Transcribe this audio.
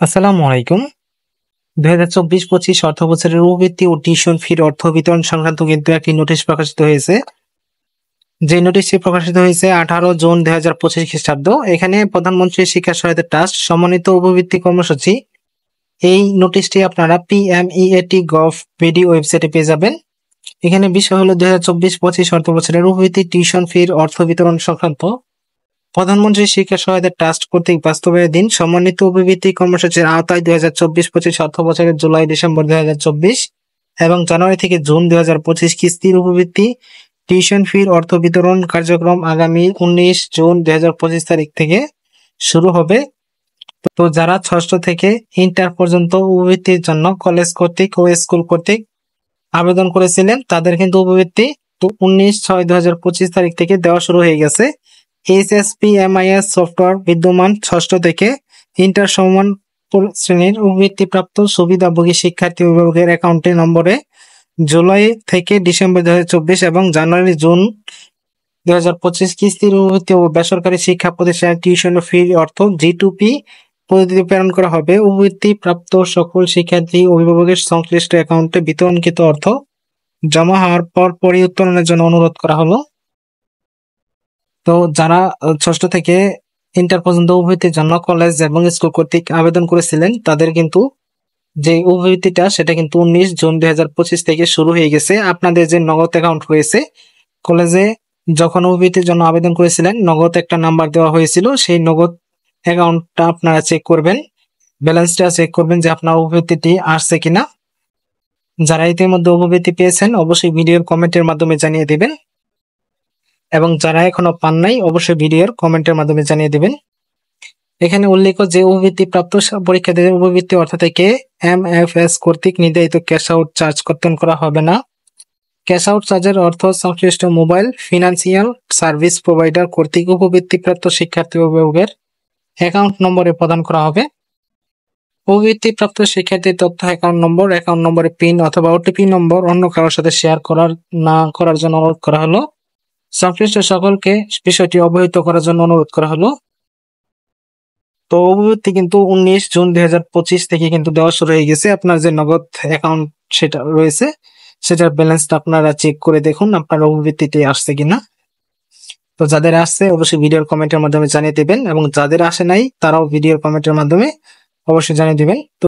আসসালামু আলাইকুম। 2024-25 অর্থ বছরের উপবৃত্তি ও টিউশন ফির অর্থ বিতরণ সংক্রান্ত কিন্তু একটি নোটিশ প্রকাশিত হয়েছে। যে নোটিশটি প্রকাশিত হয়েছে 18 জুন 2025 খ্রিস্টাব্দ। এখানে প্রধানমন্ত্রী শিক্ষা সহায়তা ট্রাস্ট সমন্বিত উপবৃত্তি কর্মসূচি, এই নোটিশটি আপনারা PMEAT.gov.bd ওয়েবসাইটে পেয়ে যাবেন। এখানে বিষয় হলো 2024-25 অর্থ বছরের উপবৃত্তি টিউশন ফির অর্থ বিতরণ সংক্রান্ত প্রধানমন্ত্রী শিক্ষা সহায়তা ট্রাস্ট কর্তৃক বাস্তবায়নাধীন সমন্বিত উপবৃত্তি কর্মসূচির আওতায় 2024-25 অর্থ বছরের জুলাই ডিসেম্বর 2024 এবং জানুয়ারি থেকে জুন 2025 কিস্তির উপবৃত্তি টিউশন ফির অর্থ বিতরণ কার্যক্রম আগামী 19 জুন 2025 তারিখ থেকে শুরু হবে। তো যারা ষষ্ঠ থেকে ইন্টার পর্যন্ত উপবৃত্তির জন্য কলেজ কর্তৃক ও স্কুল কর্তৃক আবেদন করেছিলেন তাদের কিন্তু উপবৃত্তি 19/6/2025 তারিখ থেকে দেওয়া শুরু হয়ে গেছে। HSPMIS সফটওয়্যার বিদ্যমান ষষ্ঠ থেকে ইন্টার সমান শ্রেণীর উপবৃত্তিপ্রাপ্ত সুবিধাভোগী শিক্ষার্থী অভিভাবকের অ্যাকাউন্টে নম্বরে জুলাই থেকে ডিসেম্বর 2024 এবং জানুয়ারি জুন 2025 কিস্তির উপবৃত্তি ও বেসরকারি শিক্ষা প্রতিষ্ঠানের টিউশন ফি অর্থ G2P পদ্ধতিতে প্রেরণ করা হবে। উপবৃত্তি প্রাপ্ত সকল শিক্ষার্থী অভিভাবকের সংশ্লিষ্ট অ্যাকাউন্টে বিতরণকৃত অর্থ জমা হওয়ার পরই উত্তোলনের জন্য অনুরোধ করা হলো। তো যারা ষষ্ঠ থেকে ইন্টার পর্যন্ত উপবৃত্তির জন্য কলেজ এবং স্কুল কর্তৃক আবেদন করেছিলেন তাদের কিন্তু যে উপবৃত্তিটা সেটা কিন্তু 19 জুন 2025 থেকে শুরু হয়ে গেছে। আপনাদের যে নগদ অ্যাকাউন্ট হয়েছে, কলেজে যখন উপবৃত্তির জন্য আবেদন করেছিলেন নগদ একটা নাম্বার দেওয়া হয়েছিল, সেই নগদ অ্যাকাউন্টটা আপনারা চেক করবেন, ব্যালেন্সটা চেক করবেন যে আপনার উপবৃত্তিটি আসছে কিনা। যারা ইতিমধ্যে উপবৃত্তি পেয়েছেন অবশ্যই ভিডিওর কমেন্টের মাধ্যমে জানিয়ে দিবেন, এবং যারা এখনো পান নাই অবশ্যই ভিডিওর কমেন্টের মাধ্যমে জানিয়ে দিবেন। এখানে উল্লেখ যে উপবৃত্তি প্রাপ্ত পরীক্ষার্থীদের উপবৃত্তি অর্থ থেকে MFS কর্তৃক নির্ধারিত ক্যাশ আউট চার্জ কর্তন করা হবে না। ক্যাশ আউট চার্জের অর্থ সংশ্লিষ্ট মোবাইল ফিনান্সিয়াল সার্ভিস প্রোভাইডার কর্তৃক উপবৃত্তি প্রাপ্ত শিক্ষার্থী অভিভাবকের অ্যাকাউন্ট নম্বরে প্রদান করা হবে। উপবৃত্তি প্রাপ্ত শিক্ষার্থীর তথ্য অ্যাকাউন্ট নম্বরে পিন অথবা OTP নম্বর অন্য কারোর সাথে শেয়ার করার জন্য অনুরোধ করা হলো। সংশ্লিষ্ট সকলকে বিষয়টি অবহিত করার জন্য অনুরোধ করা হলো। তো উপবৃত্তি কিন্তু 19 জুন 2025 থেকে কিন্তু দেওয়া শুরু হয়ে গেছে। আপনার যে নগদ অ্যাকাউন্ট সেটা রয়েছে সেটার ব্যালেন্সটা আপনারা চেক করে দেখুন আপনার উপবৃত্তিটি আসছে কিনা। তো যাদের আসছে অবশ্যই ভিডিওর কমেন্টের মাধ্যমে জানিয়ে দেবেন, এবং যাদের আসে নাই তারাও ভিডিওর কমেন্টের মাধ্যমে অবশ্যই জানিয়ে দিবেন। তো